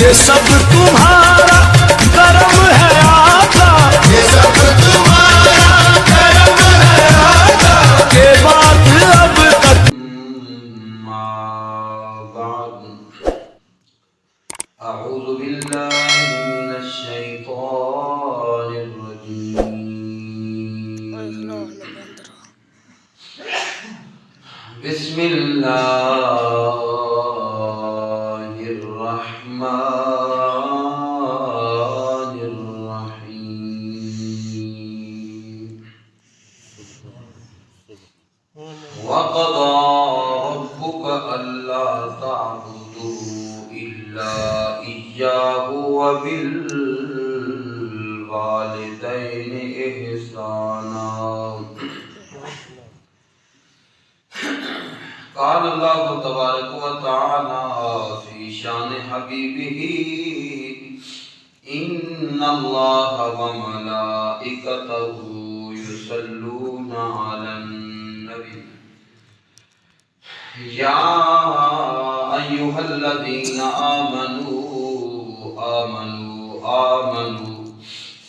یہ سب تمہارا کرم ہے آقا، یہ سب تمہارا کرم ہے آقا، کہ بات اب تک أعوذ بالله من الشيطان الرجيم بسم الله الرحمن الرحيم وقضى ربك ألا تعبدوا إلا إياه وبالوالدين إحسانا قال الله تبارك وتعالى في شان حبيبه إن الله وملائكته يصلون على النبي يا أيها الذين آمنوا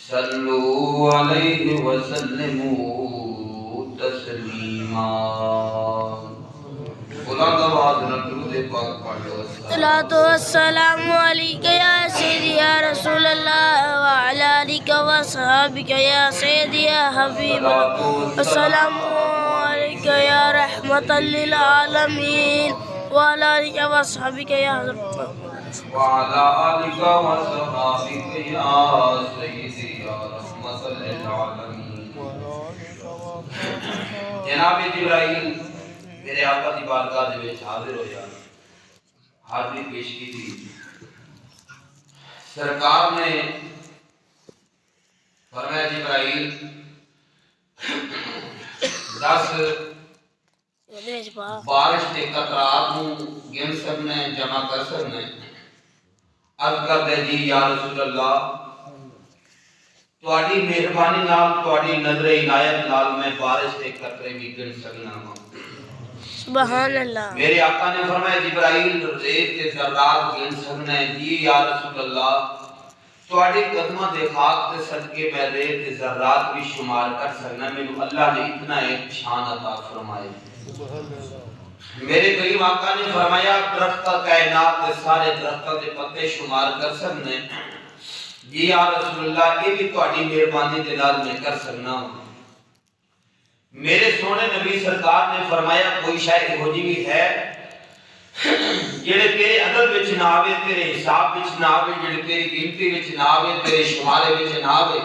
صلوا عليه وسلموا تسليما بلند آواز میں درود پاک پڑھو الصلاۃ والسلام علیک یا سیدی یا رسول اللہ وعلی آلک وصحابک یا سیدی یا حبیب اللہ، السلام علیک یا رحمت للعالمین وعلی آلک وصحابک یا حضرت وعلى آلك وصحابك يا سيدي يا رحمة للعالمين جناب جبرائیل میرے آقا دی بارگاہ دے وچ حاضر ہو جا حاضری پیش کی تھی سرکار نے فرمایا جبرائیل 10 بارش کے قطرات نوں گن سکنے جمع کر سکنے عرض کر دے جی یا رسول اللہ تواڈی مہربانی نال تواڈی نظر عنایت نال میں بارش کے قطرے بھی گن سکنا ہوں سبحان اللہ۔ میرے آقا نے فرمایا جبرائیل ریت کے ذرات گن سکنے جی یا رسول اللہ تواڈی قدماں دے خاک تے صدقے میں ریت کے ذرات بھی شمار کر سکنا مینوں اللہ نے اتنا ایک شان عطا فرمائے۔ میرے کریم آقا نے فرمایا درخت کائنات کے سارے درختوں کے پتے شمار کر سکنے جی یا رسول اللہ یہ بھی تہاڈی مہربانی دے نال میں کر سکنا ہوں۔ میرے سونے نبی سرکار نے فرمایا کوئی شے ہو جی بھی ہے جڑے تیرے عدد وچ نہ آوے تیرے حساب وچ نہ آوے جڑے تیری گنتی وچ نہ آوے تیرے شمارے وچ نہ آوے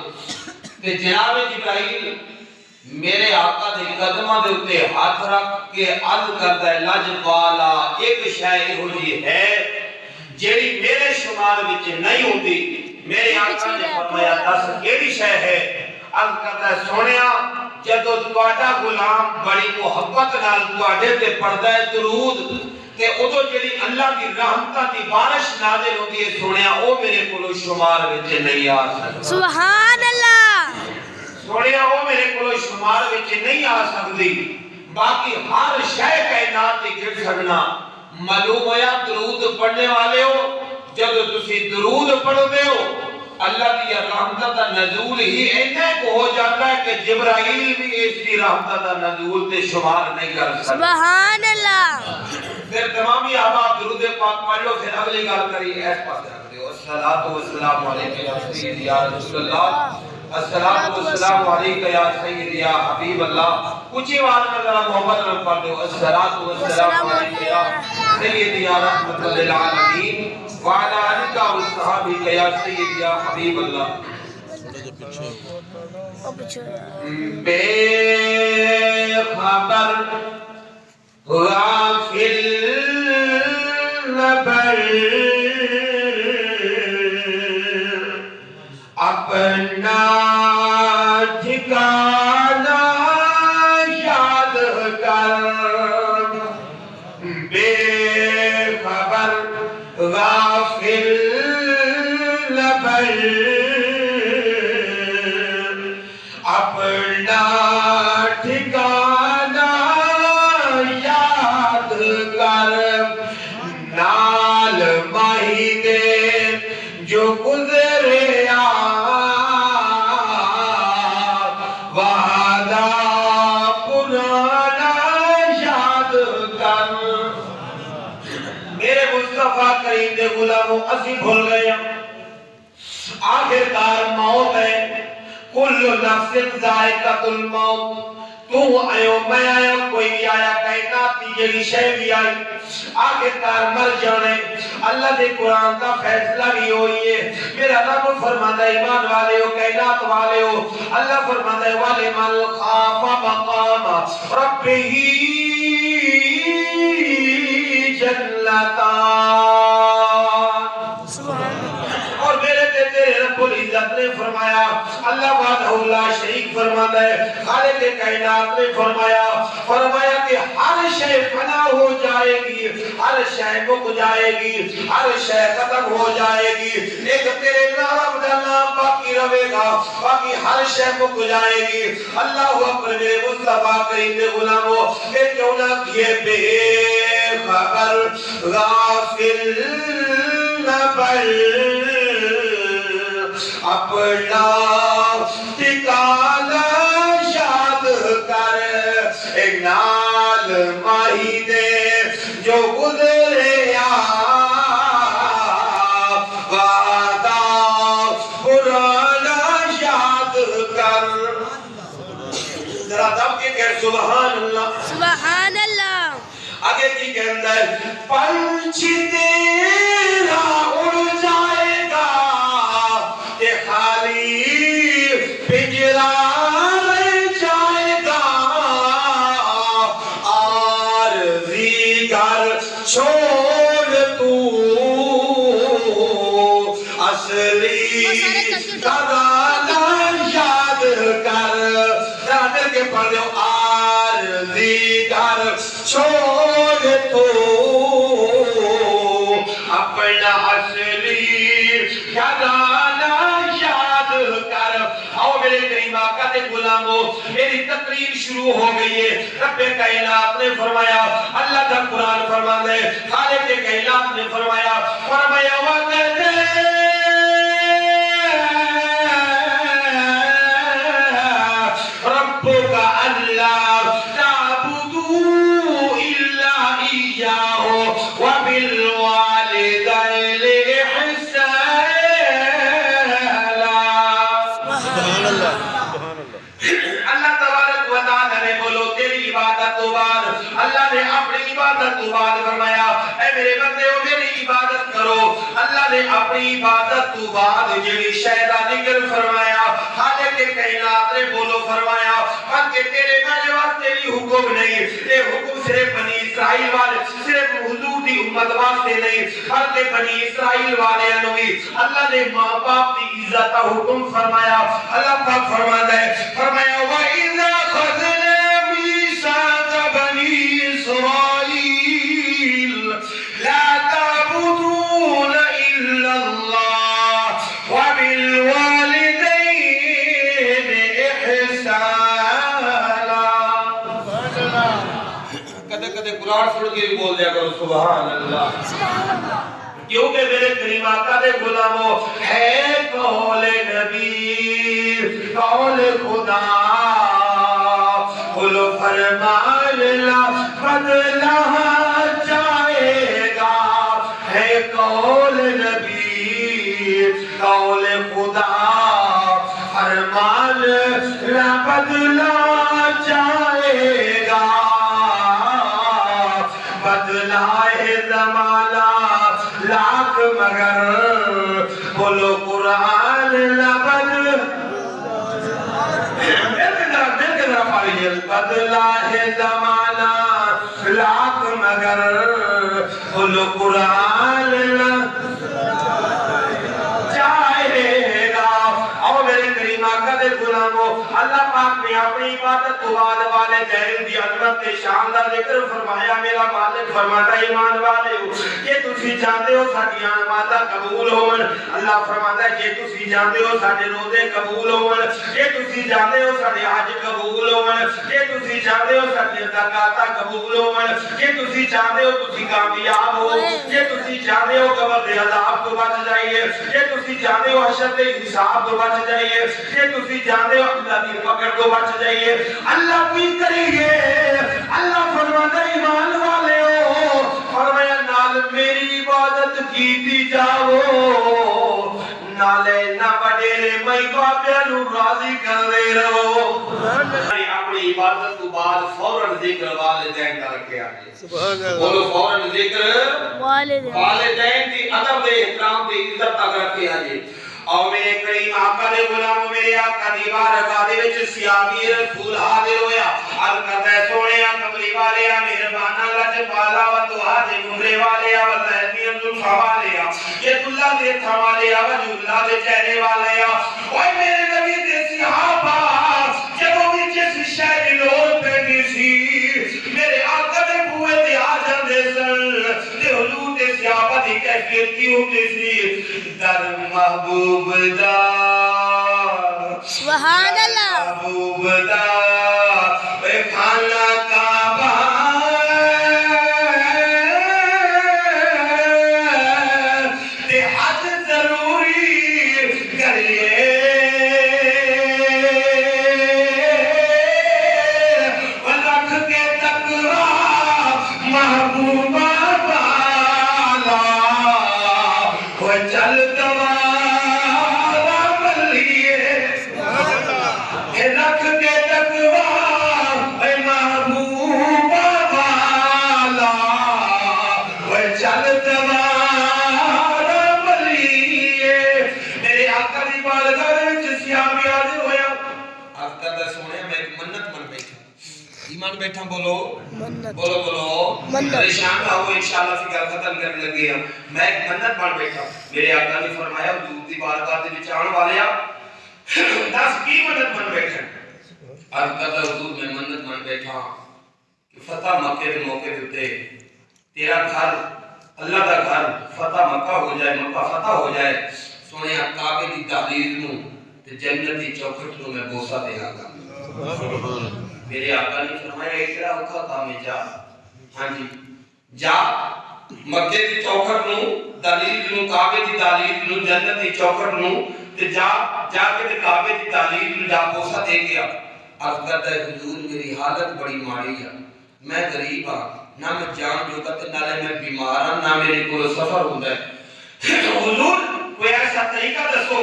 تے جناب جبرائیل میرے آقا دے قدماں دے اوتے ہاتھ رکھ کے عرض کردا ہے لاجپالا ایک شے ہو جی ہے جڑی میرے شمار وچ نہیں ہوندی۔ میرے آقا نے فرمایا دس کیڑی شے ہے؟ عرض کردا ہے سونیا جدوں تہاڈا غلام بڑی محبت نال تہاڈے تے پڑھدا ہے درود تے اودوں جڑی اللہ دی رحمتاں دی بارش نازل ہوندی ہے سونیا او میرے کولوں شمار وچ نہیں آ سکدا۔ سبحان اللہ۔ سونیا او میرے کولوں شمار وچ نہیں آ سکدی، باقی ہر شے کائنات دی گن سکنا۔ معلوم ہویا درود پڑھنے والے ہو جدوں تسی درود پڑھدے ہو اللہ کی رحمت کا نزول ہی ایسے کو ہو جاتا ہے کہ جبرائیل بھی اس کی رحمت کا نزول تے شمار نہیں کر سکتا۔ سبحان اللہ۔ پھر تمامی آباد درود پاک پڑھ لو پھر اگلی گل کری ایس پاس رکھ دیو الصلاۃ والسلام علیکم یا سیدی یا رسول اللہ الصلاۃ والسلام علیکم یا سیدی یا حبیب اللہ۔ اونچی آواز میں ذرا محبت سے پڑھ دو الصلاۃ والسلام علیکم یا سیدی یا رحمت للعالمین وعلى آلك وصحابك يا سيدي يا حبيب الله۔ بے خبر غافل نبر اپنا ٹھکانہ یاد کر، بے خبر غافل نبر اپنا ٹھکانہ یاد کر، نال ماہی دے جو گزرے وعدہ پرانا یاد کر میرے مصطفیٰ کریم دے غلاموں اسی بھول گئے آخرکار موت ہے کل نفس ذائقۃ الموت تو آئے میں آیا کوئی بھی آیا کائنات کی جڑی شے بھی آئی آخرکار مر جانے اللہ دے قرآن کا فیصلہ بھی ہوئی ہے میرا رب فرماتا ہے ایمان والے ہو کائنات والے ہو اللہ فرماتا ہے والے من خاف مقام ربہ جنتان اور میرے تیرے رب العزت نے فرمایا اللہ وحدہ لا شریک فرماتا ہے خالق کائنات نے فرمایا کہ ہر شے فنا ہو جائے گی ہر شے مک جائے گی ہر شے ختم ہو جائے گی ایک تیرے نام دا نام باقی رہے گا باقی ہر شے مک جائے گی اللہ اکبر میرے مصطفیٰ کریم دے غلاموں کہ کیوں نہ کیے بے خبر غافل نہ بن اپنا ٹھکانہ یاد کر ایک نال ماہی دے جو گزرے وعدہ پرانا یاد کر ذرا دب کے کہہ سبحان اللہ سبحان اللہ آگے کی کہندہ ہے پنچھی تیرا اڑ جائے گا کہ خالی پنجرا رہ جائے گا عارضی گھر چھوڑ تو اصلی گھرانا یاد کر مل کے پڑھ دو عارضی گھر چھوڑ تو اپنا اصلی گھرانا یاد کر آؤ میرے کریم آقا دے غلاموں میری تقریر شروع ہو گئی ہے رب کائنات نے فرمایا اللہ کا قرآن فرماتا ہے خالق کائنات نے فرمایا وَقَدْ رَبُّكَ أَلَّا تَعْبُدُوا إِلَّا إِيَّاهُ وَبِالْوَالِدَيْنِ إِحْسَانًا اللہ تبارک و تعالی نے بولو تیری عبادت تو بعد اللہ نے اپنی عبادت تو بعد فرمایا اے میرے بندے ہو میری عبادت کرو اللہ نے اپنی عبادت تو بعد جڑی شہدہ ذکر فرمایا خالق کائنات نے بولو فرمایا بلکہ تیرے میرے واسطے بھی حکم نہیں یہ حکم صرف بنی اسرائیل والے صرف حضور دی امت واسطے نہیں بلکہ بنی اسرائیل والے انوی اللہ نے ماں باپ دی عزت کا حکم فرمایا اللہ پاک فرماتا ہے فرمایا وَإِذَا خَذْنَا مِيثَاقَ بَنِي إِسْرَائِيلَ لَا تَعْبُدُونَ إِلَّا اللَّهَ وَبِالْوَالِدَيْنِ إِحْسَانًا کدے قرآن سن کے بھی بول دیا کرو سبحان اللہ کیونکہ میرے کریم آقا دے غلاموں ہے قول نبی قول خدا قل فرمان لا بدلا جائے گا ہے قول نبی قول خدا فرمان لا بدلا جائے گا بدلا ہے زمانہ لاکھ مگر بولو قرآن لبد بدلا ہے زمانہ لاکھ مگر بولو قرآن جائے گا اور میرے کریم آقا دے غلاموں اللہ پاک نے اپنی عبادت تو تو بعد والدین دی عظمت تے شان دا ذکر فرمایا میرا مالک فرماتا ہے ایمان والے ہو کہ تسی جانتے ہو ساڈیاں نمازاں قبول ہون اللہ فرماتا ہے کہ تسی جانتے ہو ساڈے روزے قبول ہون کہ تسی جانتے ہو ساڈے حج قبول ہون کہ تسی جانتے ہو ساڈیاں زکاتاں قبول ہون کہ تسی جانتے ہو تسی کامیاب ہو کہ تسی جانتے ہو قبر دے عذاب تو بچ جائیے کہ تسی جانتے ہو حشر دے حساب تو بچ جائیے کہ تسی جانتے ہو اللہ دی پکڑ تو بچ جائیے اللہ کی کریے اللہ فرماتا ہے ایمان والے ہو فرمایا نال میری عبادت کیتی جاؤ نالے نہ وڈیرے میں بابیاں نو راضی کر دے رہو اپنی عبادت تو بعد فوراً ذکر والدین کا رکھے آگے سبحان اللہ بولو فوراً ذکر والدین کی ادب دے احترام دے عزت تک رکھے آگے اور میرے کریم آقا دے غلام میرے آقا دی بارگاہ دے وچ سیابی رسول حاضر ہویا عرض کردا ہے سونیا کملی والیا مہربانا لج پالا و تو حاضر عمرے والیا و تہذیب زلفا والیا یہ اللہ دے تھا والیا و اللہ دے چہرے والیا اوے میرے نبی دے صحابہ جب بھی جس شہر لوڑ پہ سی میرے آقا دے بوئے تے آ جاندے سن تے حضور دے صحابہ دی کیفیت کی ہوندی سی در محبوب دا سبحان اللہ محبوب دا اے خانہ کعبہ تے حج ضروری کریے ولکھ کے تقوی محبوبہ والا وہ چل رکھ کے تقوی اے محبوبہ والا وہ چل دوارا بلیے میرے آقا دی بارگاہ وچ سیابی حاضر ہویا آقا دا سونے میں ایک منت من بیٹھا ایمان بیٹھا بولو بولو پریشان نہ ہو انشاءاللہ فی گل ختم کرنے لگے ہم میں ایک منت من بیٹھا میرے آقا نے فرمایا حضور دی بارگاہ دے وچ آن والیا 10 کی منت من بیٹھا عرض کرتا حضور میں منت من بیٹھا کہ فتح مکہ کے موقع دیتے تیرا گھر اللہ کا گھر فتح مکہ ہو جائے مکہ فتح ہو جائے سونے کعبے دی دہلیز نو تے جنتی چوکھٹ نو میں بوسا دے گا میرے آقا نے فرمایا ایک طرح اوکھا کام ہے جا ہاں جی جا مکہ دی چوکھٹ نو دہلیز نو کعبے دی دہلیز نو جنتی چوکھٹ نو تے جا کے تے کعبے دی دہلیز نو جا بوسا دے گیا عرض کرتا ہے حضور میری حالت بڑی ماڑی ہے میں غریب ہاں نہ میں جان جو کرتے نہ میں بیمار ہاں نہ میرے کو سفر ہوتا ہے حضور کوئی ایسا طریقہ دسو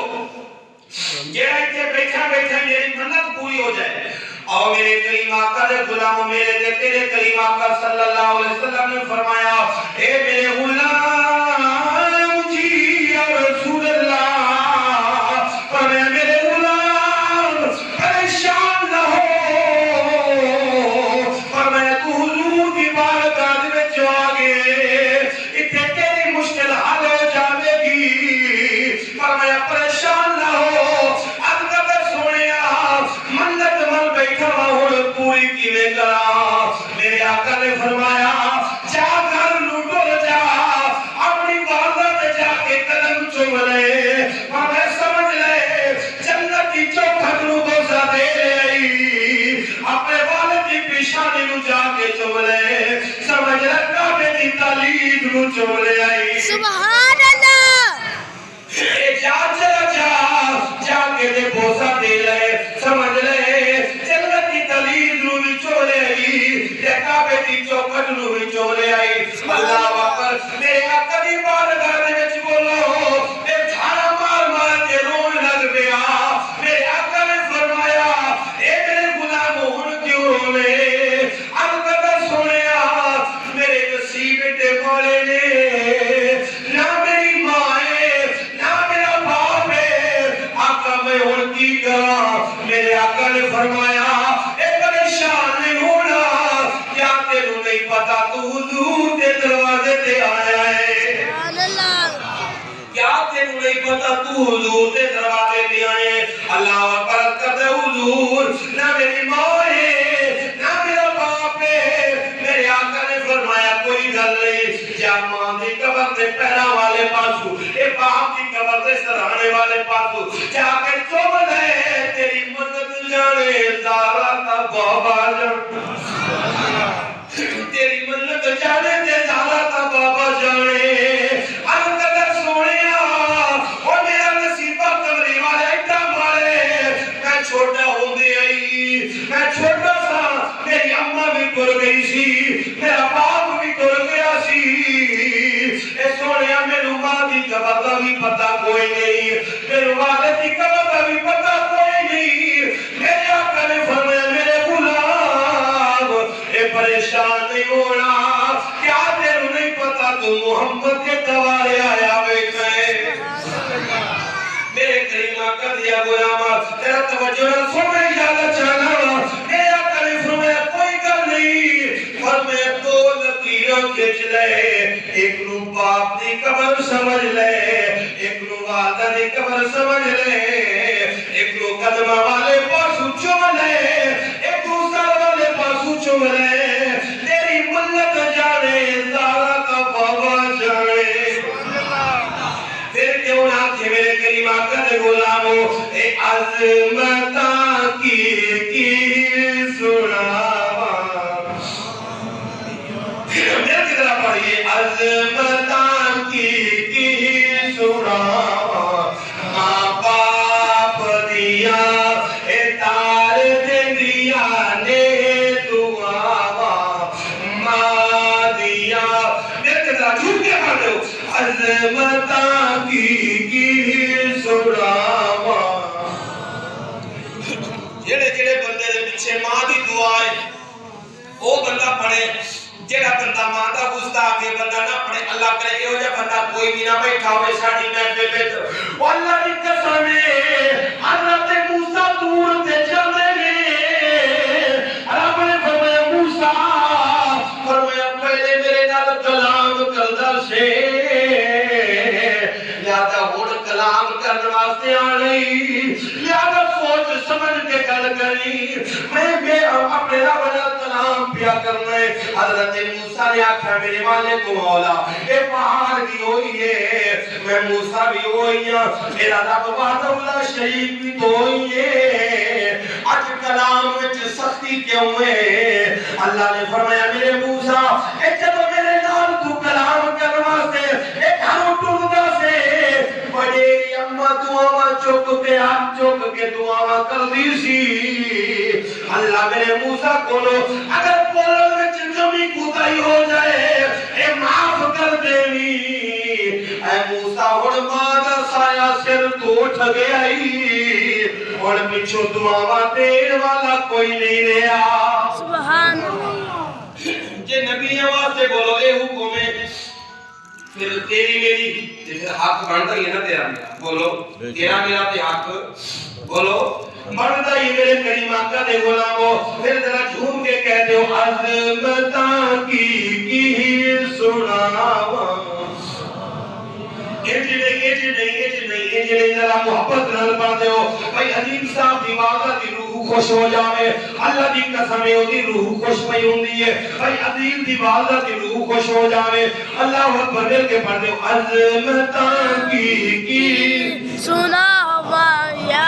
جیڑا اتنے بیٹھا میری منت پوری ہو جائے اور میرے کریم آقا دے غلام میرے دے تیرے کریم آقا صلی اللہ علیہ وسلم نے فرمایا اے میرے غلام جی یا رسول اللہ فرمایا میرے غلام پریشان نہ ہو فرمایا تو حضور کی بارگاہ وچ آ گئے اتنے تیری مشکل حل ہو جاوے گی فرمایا پریشان نہ ہو پوری کیویں کرا میرے آقا نے فرمایا جا گھر نو ٹر جا اپنی والدہ تے جا کے قدم چوم لے میں سمجھ لے جنت کی چوکھٹ نو بوسا دے رہی اپنے والد کی پیشانی نو جا کے چوم لے سمجھ لے کعبے دی دہلیز نو چوم لے آئی سبحان اللہ جا کے دے بوسا دے لے سمجھ لے جنت کی دہلیز نو بھی چولے آئی تے کعبے دی چوکھٹ نو بھی چولے آئی اللہ اکبر میرے آقا دی بارگاہ دے وچ بولو تے جھاڑا مار مار کے رون لگ پیا میرے آقا نے فرمایا اے میرے غلام ہن کیوں روے عرض سنیا میرے نصیب تے بولے نے نہ میری ماں ہے نہ میرا باپ ہے آقا میں ہن کی کراں میرے آقا نے فرمایا اے پریشان نہیں ہونا کیا تینوں نہیں پتا تو حضور کے دروازے تے آیا ہے سبحان اللہ کیا تینوں نہیں پتا تو حضور کے دروازے تے آئے اللہ اکبر کہتے حضور نہ میری ماں ہے جا ماں دی قبر دے پیراں والے پاسو اے باپ دی قبر دے سرانے والے پاسو جا کے چوم لے تیری مدد جانے زارا تا بابا جان تیری مدد جانے تے زارا تا بابا جانے القدر سونیا او میرا نصیبہ قبری والے ایڈا مارے میں چھوٹا ہوندے آئی میں چھوٹا سا میری اماں بھی ٹر گئی سی میرا باپ بھی ٹر گیا سی اے سونیا میرے ماں دی قبر دا بھی پتہ کوئی نہیں میرے والد دی قبر دا بھی پتہ کوئی نہیں میرے آقا نے فرمایا میرے غلام اے پریشان نہیں ہونا کیا تیرے نہیں پتہ تو محمد کے دوارے آیا بیٹھے میرے کریم آقا دیا غلام تیرا توجہ نہ سن میں یاد چاہنا میرے آقا نے فرمایا کوئی گل نہیں فرمایا دو لکیراں کھچ لے ایک نو باپ دی قبر سمجھ لے ایک نو والدہ دی قبر سمجھ لے ایک نو قدمہ والے پاسو چوم لے ایک نو سر والے پاسو چوم لے تیری ملت جانے زارا کا بابا جانے پھر کیوں نہ تھے میرے کریم آقا دے غلاموں اے عظمتاں کی سناوا میرے کی طرح پڑھئے عظمتاں کی سناوا ماں باپ دیا اے تار دیا نے دعاوا ماں دیا میرے کی طرح جھوٹ کے پڑھتے ہو عظمتاں کی سناوا جڑے جڑے بندے دے پیچھے ماں دی دعا ہے او بندہ پڑھے جڑا بندہ ماں دا گستاخ ہے بندہ نہ پڑھے اللہ کرے یہ ہو جائے بندہ کوئی بھی نہ بیٹھا ہوئے ساڑی محفل وچ او اللہ دی قسم ہے حضرت موسیٰ دور تے چلے گئے رب نے فرمایا موسیٰ فرمایا پہلے میرے نال کلام کردا سے لہذا ہن کلام کرنے واسطے آئی لہذا سوچ سمجھ کے گل کرنی میں اپنے رب نال کلام پیا کرنا ہے حضرت موسیٰ نے آکھا میرے مالک کو مولا اے پہاڑ بھی ہوئی ہے میں موسیٰ بھی ہوئی ہوں میرا رب وحدہ لا شریک بھی تو ہوئی ہے آج کلام وچ سختی کیوں ہے اللہ نے فرمایا میرے موسیٰ اے جب میرے نال تو کلام کرنے واسطے اے گھروں ٹردا سے بڑے اماں دعاواں چک کے ہاتھ چک کے دعاواں کر دی سی اللہ میرے موسیٰ کولو اگر بولن وچ کمی کوتاہی ہو جائے اے معاف کر دیوی اے موسیٰ ہن ماں دا سایہ سر تو اٹھ گیا ہن پیچھے دعاواں دین والا کوئی نہیں رہیا سبحان اللہ جے نبی واسطے بولو اے حکم ہے پھر تیری میری پھر حق بنتا ہی ہے نا تیرا میرا بولو تیرا میرا تے حق بولو بنتا ہی میرے کریم آقا دے غلاموں پھر ذرا جھوم کے کہتے ہو عظمتاں کی سناوا ذرا محبت نال پڑھتے ہو بھائی عظیم صاحب دی عبادت دی روح خوش ہو جاوے اللہ دی قسم ہے دی روح خوش پئی ہوندی ہے بھائی عظیم دی عبادت دی روح خوش ہو جاوے اللہ اکبر مل کے پڑھتے ہو عظمتاں کی سناوا یا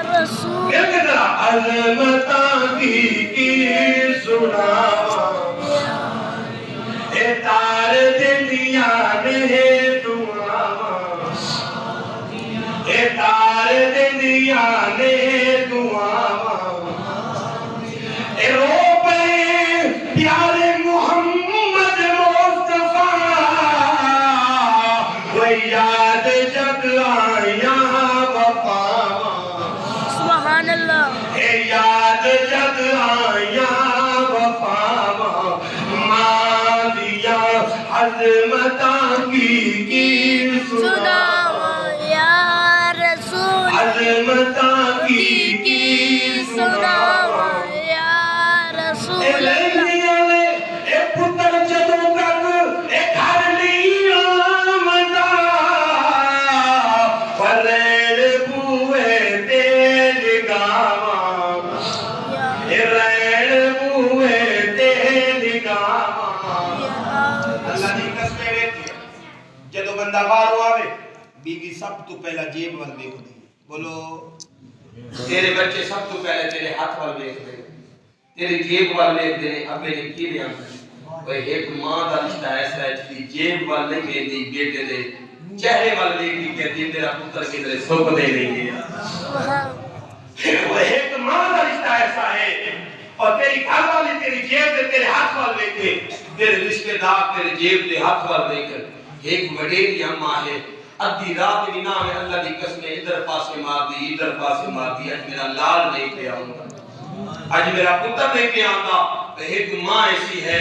رسول مل کے ذرا عظمتاں کی سناوا اے تار دنیا نے اے تار دنیا نے دعاواں اے رو پے پیارے محمد مصطفیٰ وہ یاد جگ آیاں وفاواں سبحان اللہ اے یاد جگ آیاں وفاواں ماں دیا عظمتاں کی سناوا یا رسول عظمتاں کی پوتری سب تو پہلا جیب وال ویکھدی بولو تیرے بچے سب تو پہلے تیرے ہاتھ وال ویکھدے تیری جیب وال ویکھدے نے ابے نے کی لیا اوے ایک ماں دا رشتہ ایسا ہے جی جیب وال نہیں ویکھدی بیٹے دے چہرے وال ویکھدی کہتی تیرا پتر کدھر سوک دے نہیں گیا وہ ایک ماں کا رشتہ ایسا ہے اور تیری گھر والی تیری جیب دے تیرے ہاتھ وال دیکھے تیرے رشتہ دار تیرے جیب دے ہاتھ وال دیکھے ایک وڈیری اماں ہے ادھی رات بھی نہ ہے اللہ دی قسم ادھر پاسے مار دی ادھر پاسے مار دی اج میرا لال نہیں پہ آؤں اج میرا پتر نہیں پہ آؤں ایک ماں ایسی ہے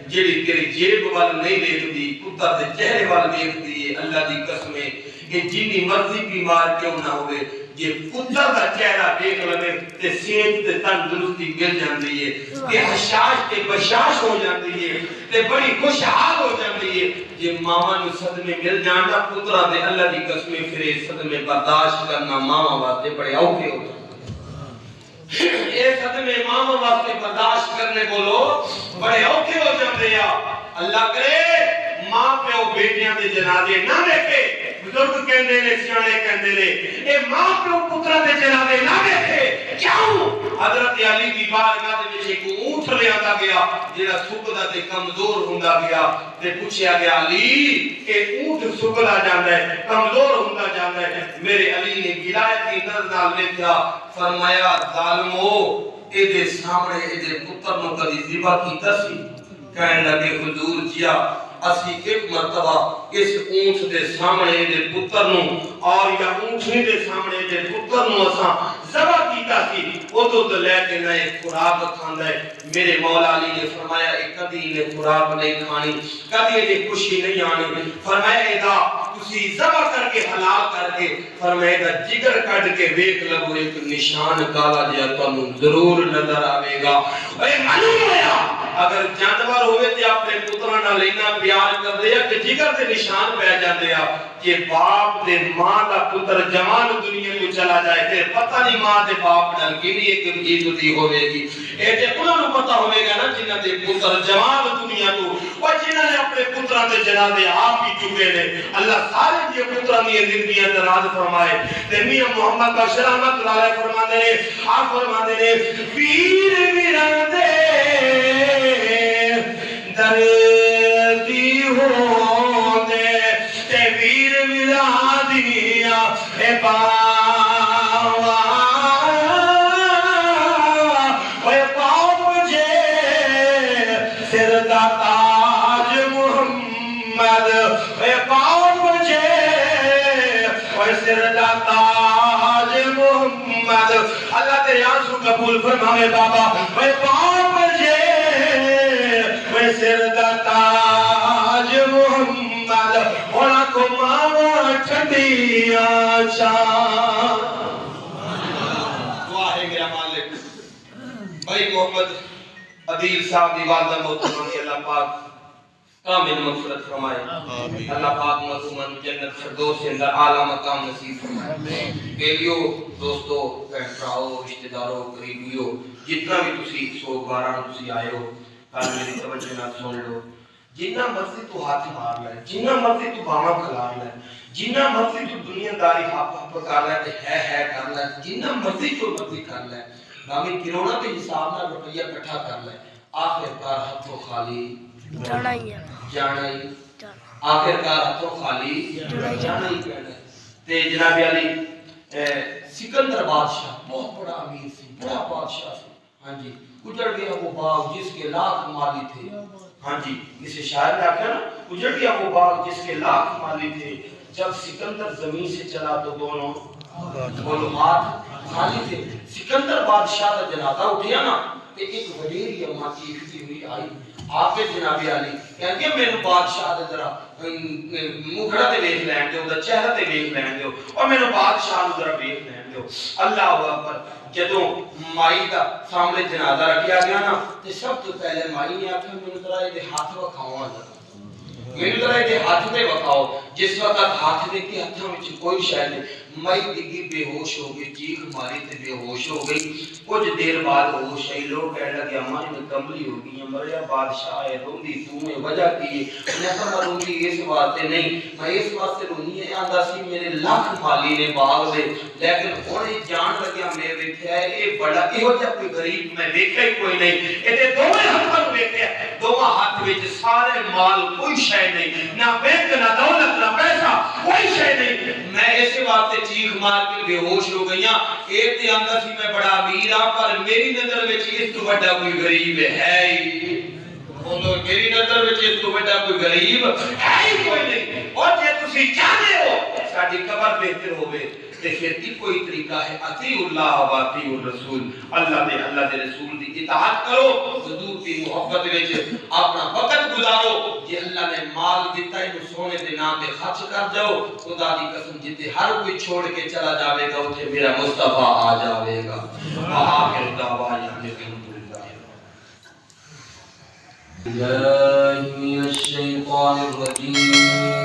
جیڑی تیری جیب وال نہیں دیکھتی پتر دے چہرے وال دیکھتی ہے اللہ دی قسم یہ جنی مرضی بیمار کیوں نہ ہوئے یہ پتر دا چہرہ دیکھ لگے تے صحت تے تندرستی مل جاندی ہے تے حشاش تے بشاش ہو جاندی ہے تے بڑی خوشحال ہو جاندی ہے یہ ماما نو صدمے مل جاندا پترا دے اللہ دی قسم پھر صدمے برداشت کرنا ماما واسطے بڑے اوکھے ہو جاندے اے صدمے ماما واسطے برداشت کرنے بولو بڑے اوکھے ہو جاندے یا اللہ کرے ماں پیو بیٹیاں دے جنازے نہ دیکھے بزرگ کہندے نے سیانے کہندے نے اے ماں پیو پترا دے جنازے نہ دیکھے کیوں حضرت علی دی بارگاہ دے وچ ایک اونٹ لے آندا گیا جڑا سکدا تے کمزور ہوندا گیا تے پوچھیا گیا علی اے اونٹ سکدا جاندا ہے کمزور ہوندا جاندا ہے میرے علی نے ولایت دی نظر نال ویکھیا فرمایا ظالمو اے دے سامنے اے دے پتر نو کدی ذبح کیتا سی کہنے لگے حضور جیا اسی ایک مرتبہ اس اونٹ دے سامنے دے پتر نو اور یا اونٹنی دے سامنے دے پتر نو اساں ذبح کیتا سی اودوں تے لے کے نہ خوراک کھاندا ہے میرے مولا علی نے فرمایا ایک کدی نے خوراک نہیں کھانی کدی نے خوشی نہیں آنی فرمایا ادا تسی ذبح کر کے حلال کر کے فرمایا دا جگر کڈ کے ویکھ لو ایک نشان کالا جیا تانوں ضرور نظر آوے گا اے معلوم ہویا اگر جانور ہوئے تے اپنے پتراں نال اینا پیار کردے یا کہ جگر دے نشان پہ جاندے آ کہ باپ دے ماں دا پتر جوان دنیا کو چلا جائے پھر پتہ نہیں ماں دے باپ نال کیڑی ایک عزتی ہوے گی اے تے انہاں نوں پتہ ہوے گا نا جنہاں دے پتر جوان دنیا تو او جنہاں نے اپنے پتراں دے جنازے آپ ہی چکے نے اللہ سارے دی پتراں دی زندگیاں دراز فرمائے تے میاں محمد بشیر احمد اللہ علیہ فرماندے نے آپ فرماندے نے پیر ویراں دے دردی ہوندے تے ویر ویراں دیاں اے باوا اے پاپ جے سر دا تاج محمد اے پاپ جے اے سر دا تاج محمد اللہ تیرے آنسو قبول فرمائے بابا اے پاپ جے سر دا تاج محمد اونا کو ماما ٹھنڈیاں شان دعا ہے میرا مالک بھائی محمد عدیل صاحب دی والدہ محترمہ کی اللہ پاک کامل مغفرت فرمائے اللہ پاک مرحومن جنت فردوس کے اندر اعلیٰ مقام نصیب فرمائے بیلیو دوستو بہن بھراؤ رشتہ داروں قریبیوں جتنا بھی تسی سوگواراں تسی آئے ہو میری توجہ نہ سن لو جنہ مرضی تو ہاتھ مار لے جنہ مرضی تو باواں کھلا لے جنہ مرضی تو دنیا داری ہاپ کر لے تے ہے کر لے جنہ مرضی تو مرضی کر لے باقی کرونا کے حساب نال روپیہ اکٹھا کر لے آخر کار ہاتھوں خالی جانا ہی آخر کار ہاتھوں خالی جانا ہی کہنا تے جناب علی سکندر بادشاہ بہت بڑا امیر سی بڑا بادشاہ سی ہاں جی اجڑ گیا وہ باغ جس کے لاکھ مالی تھے ہاں جی اسے شاعر نے کہا نا اجڑ گیا وہ باغ جس کے لاکھ مالی تھے جب سکندر زمین سے چلا تو دونوں ہاتھ خالی تھے سکندر بادشاہ کا جنازہ اٹھیا نا تے ایک وڈیری اماں چیختی ہوئی آئی آپ جناب علی کہندے مینوں بادشاہ دے ذرا مکھڑا تے ویکھ لین دیو دا چہرہ تے ویکھ لین دیو اور مینوں بادشاہ نوں ذرا ویکھ لین دیو اللہ اکبر جدوں مائی دا سامنے جنازہ رکھیا گیا نا تے سب تو پہلے مائی نے آکھیا مینوں ذرا اے ہاتھ وکھاواں میرے ذرا یہ ہاتھ دے بتاؤ جس وقت ہاتھ دے کے ہاتھوں میں کوئی شے نہیں میں ڈگی بے ہوش ہو گئی چیخ ماری تے بے ہوش ہو گئی کچھ دیر بعد ہوش آئی لوگ کہنے لگے اما میں کملی ہو گئی مریا بادشاہ ہے روندی تو میں وجہ کی میں کہا روندی اس واسطے نہیں میں اس واسطے رونی ہے آندا سی میرے لاکھ مالی نے باغ دے لیکن اونے جان لگیا میں ویکھیا ہے اے بڑا ایہو جا کوئی غریب میں دیکھا ہی کوئی نہیں اے دوویں ہاتھاں ویکھیا دوواں ہاتھ وچ سارے مال کوئی شے نہیں نہ بینک نہ دولت نہ پیسہ کوئی شے نہیں میں اس واسطے چیخ مار کے بے ہوش ہو گئیاں ایک تے آندا سی میں بڑا امیر ہاں پر میری نظر وچ اس تو بڑا کوئی غریب ہے ہی بولو میری نظر وچ اس تو بڑا کوئی غریب ہے ہی کوئی نہیں اور جے تسی چاہتے ہو ساڈی قبر بہتر ہوے تے پھر کوئی طریقہ ہے اطیع اللہ و اطیع الرسول اللہ دے رسول دی اطاعت کرو حضور دی محبت وچ اپنا وقت گزارو جے اللہ نے مال دیتا ہے تو سونے دے نام تے خرچ کر جاؤ خدا دی قسم جتے ہر کوئی چھوڑ کے چلا جاوے گا اوتھے میرا مصطفیٰ آ جاوے گا آخر دعوانا الحمدللہ باللہ من الشیطان الرجیم